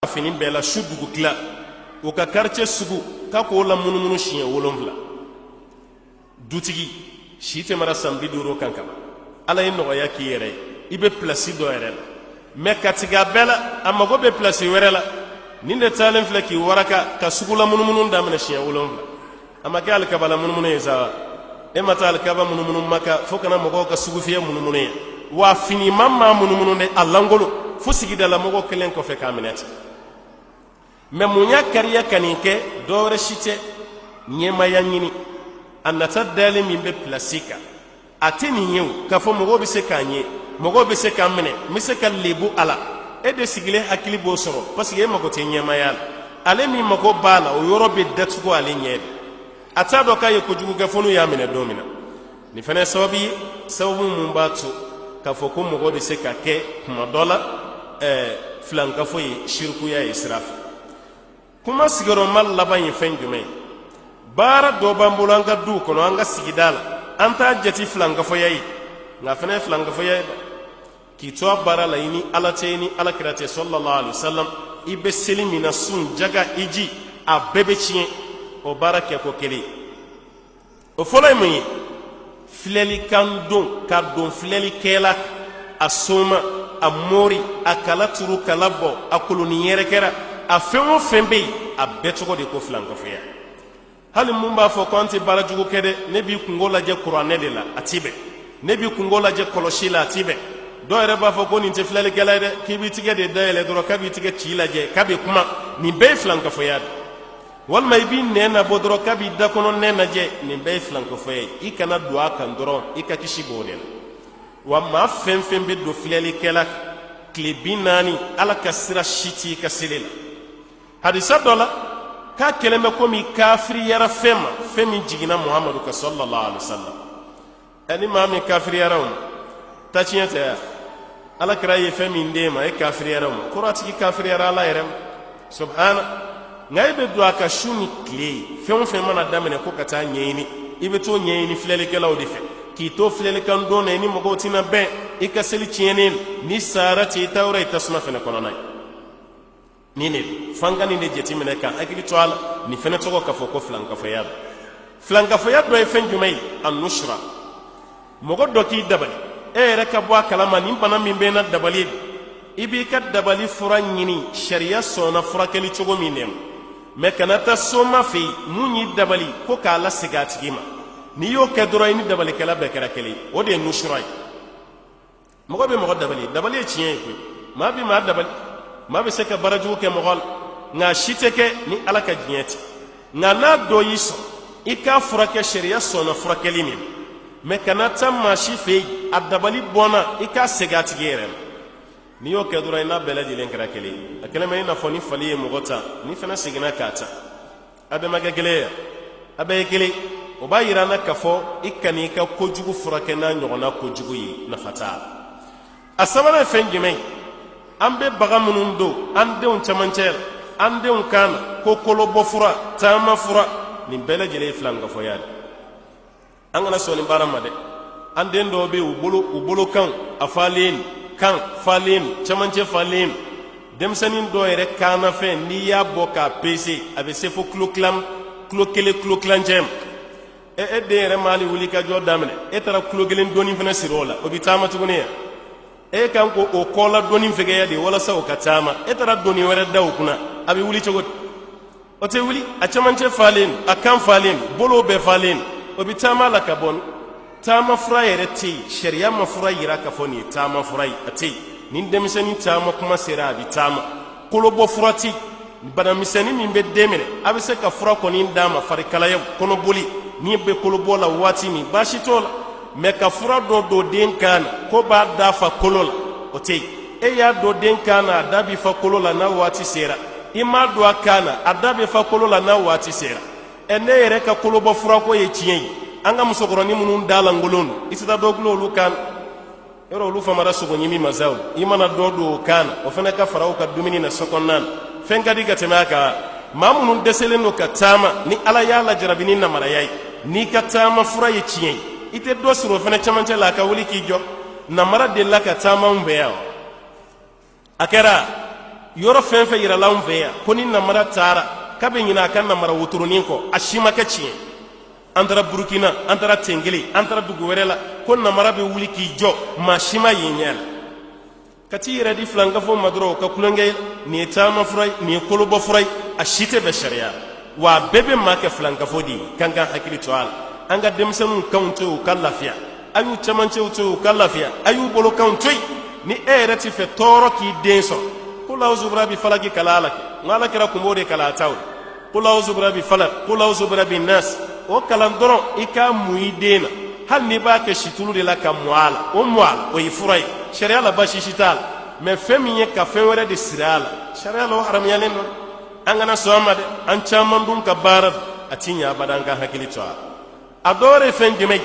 fini bɛɛ la su dugu tila o ka quartier sugu k'a k'o la munumunu siɲɛ 7 dutigi si tɛmɛra san 50 kan ka ban ala ye nɔgɔya k'i yɛrɛ ye i bɛ place dɔ yɛrɛ la mais ka tigɛ a bɛɛ la a mago bɛ place wɛrɛ la nin de taalen filɛ k'i waraka ka sugu la munumunu daminɛ siɲɛ 7 a ma kɛ alikaba la munumunu ye sa e ma taa alikaba munumunu Maka fo kana mɔgɔw ka sugu fiyɛ munumunu ye wa fini ma munumunu de a langolo fo sigidala mɔgɔ kelen kɔfɛ k'a minɛ ten mais mun y'a kariya ka nin kɛ dɔwɛrɛ si tɛ ɲɛmaya ɲini a nata dalen min bɛ place kan a tɛ nin ye o k'a fɔ mɔgɔw bɛ se k'an ye mɔgɔw bɛ se k'an minɛ n bɛ se ka lebu a la e de sigilen hakili b'o sɔrɔ parce que e mago tɛ ɲɛmaya la ale min mago b'a la o yɔrɔ bɛ datugu ale ɲɛ de a t'a dɔn k'a ye kojugu kɛ fo n'u y'a minɛ don min na nin fana ye sababu ye sababu mun b'a to k'a fɔ ko mɔgɔ bɛ se ka kɛ kuma dɔ la filankafo ye shirikuya ye sira fɛ kuma sigiyɔrɔma laban ye fɛn jumɛn ye baara dɔ b'an bolo an ka duw kɔnɔ an ka sigida la an t'a jate filankafoya ye nka fana ye filankafoya ye k'i to a baara la i ni ala cɛ i ni alakira cɛ sallallahu alaihi wasallam i bɛ seli min na sun jaga i ji a bɛɛ bɛ tiɲɛ o baara kɛ ko kelen o fɔlɔ ye mun ye filɛlikan don ka don filɛlikɛla a soma a mori a kala turu kala bɔ a koloni yɛrɛ kɛra a fɛn o fɛn bɛ yen a bɛɛ tɔgɔ de ko filankafoya hali mun b'a fɔ ko an tɛ baara jugu kɛ dɛ ne b'i kungo lajɛ kuranɛ de la a t'i bɛn ne b'i kungo lajɛ kɔlɔsi la a t'i bɛn dɔw yɛrɛ b'a fɔ ko nin tɛ filɛlikɛla ye dɛ k'i b'i tigɛ de dayɛlɛ dɔrɔn k'a b'i tigɛ ci lajɛ k'a bɛ kuma nin bɛɛ ye filankafoya de walima i b'i nɛn nabɔ dɔrɔn k'a b'i da kɔnɔ nɛn lajɛ nin bɛɛ ye filankafoya ye i kana don a kan dɔrɔn i ka kisi b'o de la wa maa fɛn fɛn bɛ don filɛlikɛla tile 40 ala ka sira si t'i ka seli la hadisa dɔ la k'a kɛlen bɛ komi kafiriyara fɛn ma fɛn min jiginna muhamadu ka sallallahu alaihi wasallam ni maa min kafiriyara o ma ta tiɲɛ tɛ ya alakira ye fɛn min d'e ma e kafiriyara o ma kɔrɔ a tigi kafiriyara ala yɛrɛ ma subhana nka e bɛ don a ka su ni tile ye fɛn o fɛn mana daminɛ ko ka taa ɲɛɲini i bɛ t'o ɲɛɲini filɛlikɛlaw de fɛ k'i to filɛlikan don na i ni mɔgɔw tɛna bɛn i ka seli tiɲɛnen ni sahara cɛ i ta yɔrɔ i tasuma fɛnɛ kɔnɔna ye nin de f'an ka nin de jateminɛ ka hakili to a la nin fɛnɛ tɔgɔ ka fɔ ko filankafoya don filankafoya dɔ ye fɛn jumɛn ye an-nushra mɔgɔ dɔ k'i dabali e yɛrɛ ka bɔ a kalama nin bana min bɛ n na dabali ye i b'i ka dabali fura ɲini sariya sɔnna furakɛli cogo min de ma mais kana taa soma fɛ yen mun y'i dabali ko k'a lasegin a tigi ma n'i y'o kɛ dɔrɔn i ni dabalikɛla bɛɛ kɛra kelen ye o de ye nushra ye mɔgɔ bɛ mɔgɔ dabali dabali ye tiɲɛ ye koyi maa bɛ maa dabali maa bɛ se ka baarajugu kɛ mɔgɔ la nka si tɛ kɛ ni ala ka diɲɛ tɛ nka n'a dɔ y'i sɔrɔ i k'a furakɛ sariya sɔnna furakɛli min mais kana taa maa si fɛ yen a dabali bɔnna i k'a segin a tigi yɛrɛ ma n'i y'o kɛ dɔrɔn i n'a bɛɛ lajɛlen kɛra kelen ye a kɛlen bɛ i n'a fɔ ni fali ye mɔgɔ ta ni fana seginna k'a ta a bɛɛ ma kɛ kelen ye a bɛɛ ye kelen o b'a yira an na k'a fɔ i kan'i ka kojugu furakɛ n'a ɲɔgɔnna kojugu ye nafa t'a la a sabanan ye fɛn jumɛn ye an bɛ baga minnu don an denw camancɛ la an denw kan na ko kolobɔ fura taama fura nin bɛɛ lajɛlen ye filankafoya de an kana sɔn nin baara ma dɛ an den dɔw bɛ yen u bolo kan a falen kan falen camancɛ falen denmisɛnnin dɔw yɛrɛ kaana fɛn n'i y'a bɔ k'a pese a bɛ se fo kilo 1 kilo kilancɛ ma e den yɛrɛ m'ale wuli ka jɔ daminɛ e taara kilo 1 dɔɔnin fana siri o la o bɛ taama tuguni yan e kan ko o kɔla dɔɔnin fɛgɛya de walasa o ka taama e taara dɔɔnin wɛrɛ da o kunna a bɛ wuli cogo di o tɛ wuli a camancɛ falen a kan falen bolo bɛɛ falen o bɛ taama la ka bɔ taama fura yɛrɛ tɛ yen sariya ma fura yira k'a fɔ nin ye taama fura ye a tɛ yen ni denmisɛnnin taama kuma sera a bɛ taama kolobɔ fura tɛ yen banamisɛnnin min bɛ den minɛ a bɛ se ka fura kɔni d'a ma farikalaya kɔnɔboli n'i bɛ kolobɔ la waati min baasi t'o la mais ka fura dɔ don den kan na ko b'a da fa kolo la o tɛ yen e y'a don den kan na a da bɛ fa kolo la n'a waati sera i m'a don a kan na a da bɛ fa kolo la n'a waati sera ne yɛrɛ ka kolobɔ furako ye tiɲɛ ye an ka musokɔrɔnin minnu da lankolon don i tɛ taa dɔ gulon olu kan na yɔrɔ olu famara sogoɲimi masaw i mana dɔ don o kan na o fana ka fara o ka dumuni na so kɔnɔna na fɛn ka di ka tɛmɛ a kan maa minnu dɛsɛlen don ka taama ni ala y'a lajarabi ni namaraya ye n'i ka taama fura ye tiɲɛ ye i tɛ dɔ sɔrɔ o fana camancɛ la a ka wuli k'i jɔ namara delila ka taama anw fɛ yan a kɛra yoro fen fe yira lawn fe ya koni namara tara kabe nyina kan namara wuturunin ko ashima ka ci antara burkina antara tengeli antara dugu werela kon namara be wuli ki jo ma shima yenyal kati yira di flanga fo madro ka kulangay ni tama furay ni kulubo furay ashite be sharia wa bebe make flanga fo di kanga hakili to al anga demsanu kaunto kalafiya ayu chamanche uto kalafiya ayu bolo kaunto ni erati fe toro ki denso kula uzubra bi falaki kalalaki ngala kira kumbode kala taw kula uzubra bi falak kula uzubra bi nas o kalan doro ika muidena hal ni ba ke shitulu de la kamwala o mwala o ifurai sharia la bashi shital me femiye ka fewere de sirala sharia lo haram yalen non angana so amade an chamandum ka barab atinya badanga hakili to adore fenjime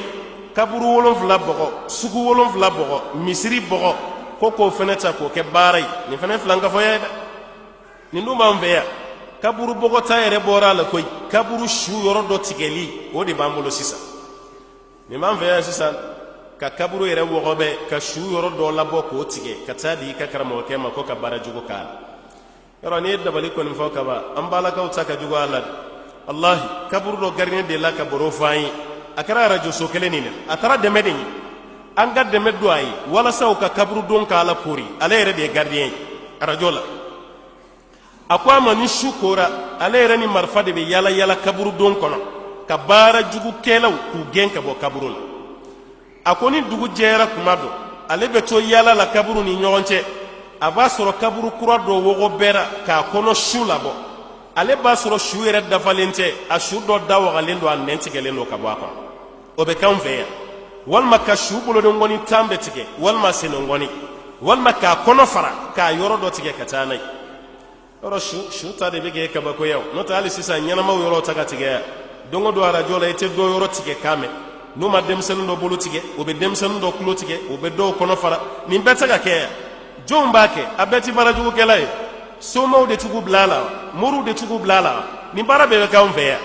kaburu wolon fla bogo sugu wolon fla bogo misiri bogo koko feneta ko ke baray ni fene flanga foyeda ni nduma mbeya kaburu bogo tayere bora la koy kaburu shu yoro do tigeli o de bambulo sisa ni man veya sisa ka kaburu yere wogo be ka shu yoro do la boko tige katadi ka karamo ke ma ko ka bara jugo kala yoro ni dabali ko ni foka ba ambala ka utaka jugo ala wallahi kaburu do garne de la ka boro fayi akara rajo sokele ni atara de medeni anga de meddo ay wala saw ka kaburu don ka ala puri ala yere de gardien rajo la akwa mani shukura ala yere ni marfa de be yala yala kaburu don kono ka bara jugu kelaw ku genka bo kaburu la akoni dugu jera kumado ale be to yala la kaburu ni nyonche aba soro kaburu kura do wogo bera ka kono shula bo ale ba soro shu yere dafalente a shu do dawo galendo an nentigelen ka bo akon o be kan feya walma ka shu bolo do ngoni tambe tige walma seno ngoni walma ka kono fara ka yoro do tige katanai yoro shu ta de bege ka ba ko yaw no ta ali sisa nyana ma yoro taga tige dongo do ara jola ite do yoro tige kame no ma dem senu do bolo tige o be dem senu do kulo tige o be do kono fara ni beta ga ke jomba ke abeti bara jugo kelay somo de tugu blala muru de tugu blala ni bara be ka mveya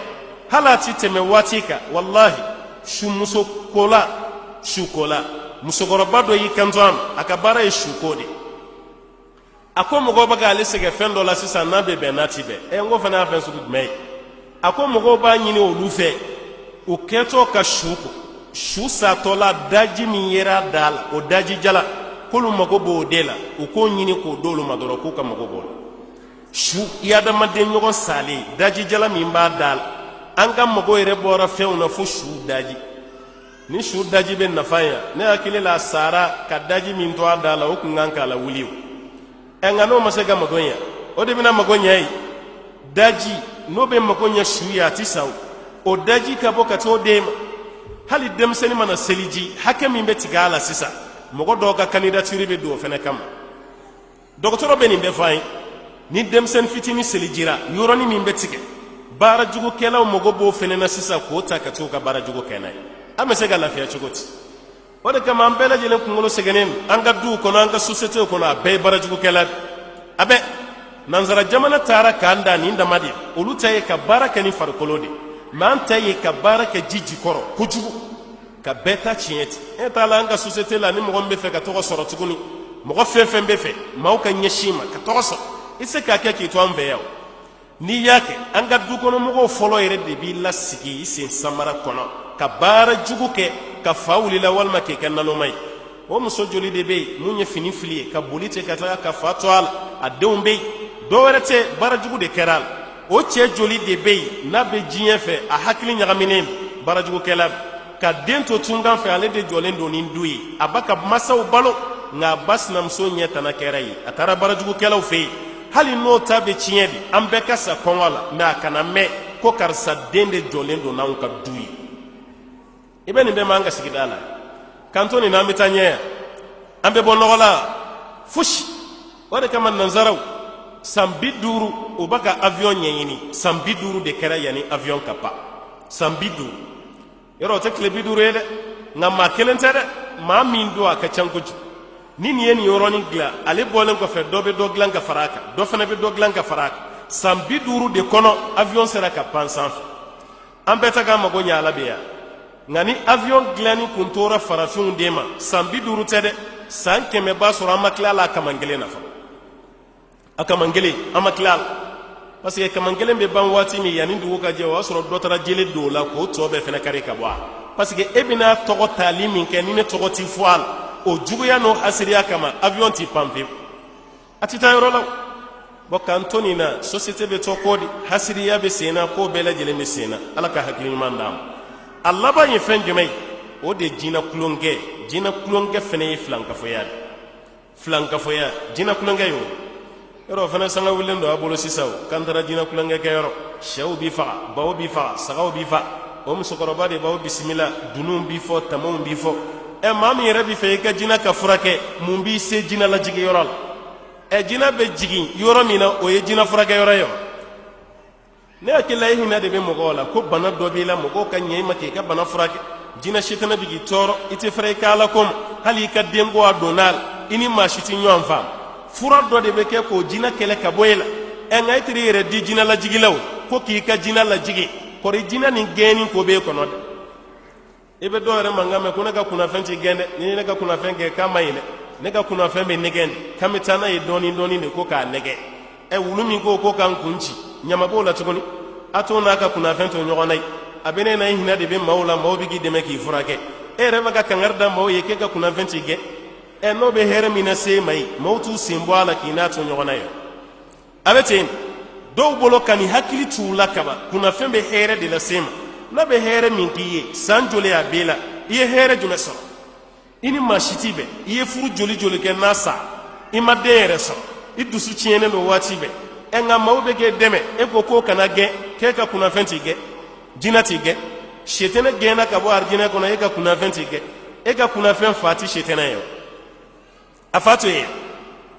halati teme watika wallahi shumuso kola shukola musogoro bado yi kanzam akabara shukode akomo go baga lesege fendo la sisa na be benati be e ngo fana afen su me akomo go ba nyini olufe o keto ka shuko shu sa tola daji mi yera dal o daji jala kolu mago bo dela o ko nyini ko dolo madoro ko ka mago bo shu yada madde nyogo sali daji jala mi mba dal anga mago ere bora feuna fu shu daji ni shu daji ben nafaya ne akile la sara ka daji min to adala o kunganka la wuliu engano masega magonya o de bina magonya yi daji no be magonya shu ya tisaw o daji ka boka to dem hali dem seni mana seliji hakami be tigala sisa mogo do ka candidature be do fene kam docteur be ni be fay ni dem sen fitini selijira yoroni min be tige bara jugo kelaw mogo bo fene na sisa ko ta ka to ka bara jugo kenay ame sega lafiya chugoti wode kama ambela jele kungolo segenen anga du kono anga societe kono abe bara jugo kelad abe nanzara jamana tara kanda ni ndamadi ulutaye ka baraka ni farkolode mantaye ka baraka jiji koro kujugu ka beta chieti etala anga societe la ni mo gombe fe ka to soro tuguni mo go fefe mbefe mauka nyeshima ka to so ise ka keke to ambe yaw ni yake anga du kono mo go folo yere de bi la sigi ise samara kono ka bara jugu ke ka fawli la walma ke kanalo mai o muso joli de be munye fini fili ka bolite ka ta ka fatwal adumbe do werete bara jugu de keral o che joli de be na be jiye fe a hakili nyagaminen bara jugu kelab ka dento tungan fe ale de jolendo nin duyi abaka masaw balo nga basnam so nyeta na kerai atara bara jugu kelaw fe hali no tabe chiedi ambe kasa konwala na kana me ko karsa dende jolendo na unka duyi ibe ni be manga sigidala kantoni na mitanye ambe bonogola fushi wade kama nanzaraw sambiduru ubaka avion nyeni sambiduru de kera yani avion kapa sambiduru yoro te klebiduru ele ngama kelente de ma mindo aka changoju nini yeni yoro ni gla ale bolen ko fe dobe doglan ka faraka do fana be doglan ka faraka sambiduru de kono avion sera ka pansan ambe ta ga magonya alabeya ngani avion glani kuntora farafun dema sambi duru tede san keme ba sura makla la kamangele na fa akamangele amaklal parce que kamangele be ban wati mi yani ndu ka je wa soro dotara jele do la ko to be fena kare ka bwa parce que ebina togo talimi ke ni ne togo ti foal o juguya no asiriya kama avion ti pampe atita yoro la boka antoni na société be to kodi hasiriya be sena ko bela jele mi sena ala ka hakili mandam allah ba yin fen jumai o de jina kulonge fene flanka foya jina kulonge yo yoro fana sanga wulen do abolo sisaw kantara jina kulonge ke yoro shaw bi fa bawo bi fa sagaw bi fa o musokoro ba de bawo bismillah dunum bi fo tamum bi fo e mami rabi fe ka jina ka furake mun bi se jina la jigi yoral e jina be jigi yoro mina o ye jina furake yoro yo ne akila hina de be mogola ko bana do bi la mogo ka nyema ke ka bana furake jina shitana bigi toro ite fere kala kom hali ka dembo adonal ini ma shiti nyom fam fura do de be ke ko jina kele ka boyela e ngay tri re di jina la jigi law ko ki ka jina la jigi ko ri jina ni geni ko be ko node ebe do re mangame ko naga kuna fenti gende ni naga kuna fenge kama ile naga kuna fembe negende kamitana e doni ne ko ka nege e wulumi ko kan kunci nyama bola tugoni atona ka kuna fento nyogonai abene na hina de be mawla mawbigi de meki furake e reba ga kangarda maw yeke ga kuna fenti ge e no be here mina se mai mawtu simbo ala kina to nyogona yo abete do bolo kani hakili tula kaba kuna fembe here de la sema no be here min kiye sanjole abela iye here jume so ini mashitibe iye furu joli ke nasa ima dere so idusu chiene no watibe e nga mawbe ge deme e ko kana ge ke ka kuna fenti ge jinati ge shetene gena ka bo arjina kono e ka kuna fenti ge e ka kuna fen fati shetene yo afatu ye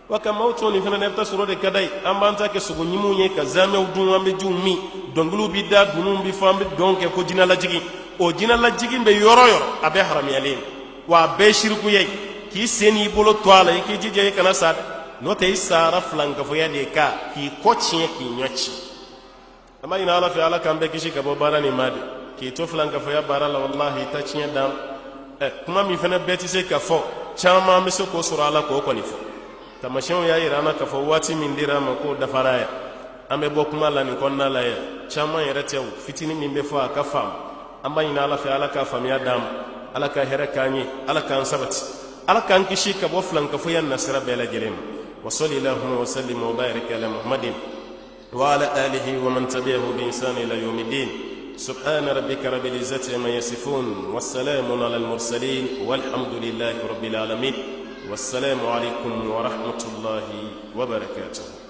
waka mawto ni fana nefta suro de kadai ambanta ke sugo nyimunye ka zame udun ambe jumi dongulu bidda dunum bi fambe donke ko jina la jigi o jina la jigi be yoro abe haram yalen wa be shirku ye ki seni bolo toala ki jije kana sad no te isara flanka fo ya de ka ki kochie ki nyochi ama ina ala fi ala kambe kishi ka bo barani made ki to flanka fo ya barala wallahi ta chinya dam kuma mi fana beti se ka fo chama mi so ko sura ala ko ko ni fo tamashin ya irana ka fo wati min dira ma ko da faraya ame bo kuma la ni konna la ya chama yere tew fitini min be fo aka fam ama ina ala fi ala ka fam ya dam ala ka here kanyi ala kan sabati ala kan kishi ka bo flanka fo yan nasra bela jelem wa sallallahu wa sallim wa barik ala muhammadin وعلى آله ومن تبعه بإنسان إلى يوم الدين سبحان ربك رب العزة عما يصفون والسلام على المرسلين والحمد لله رب العالمين والسلام عليكم ورحمة الله وبركاته.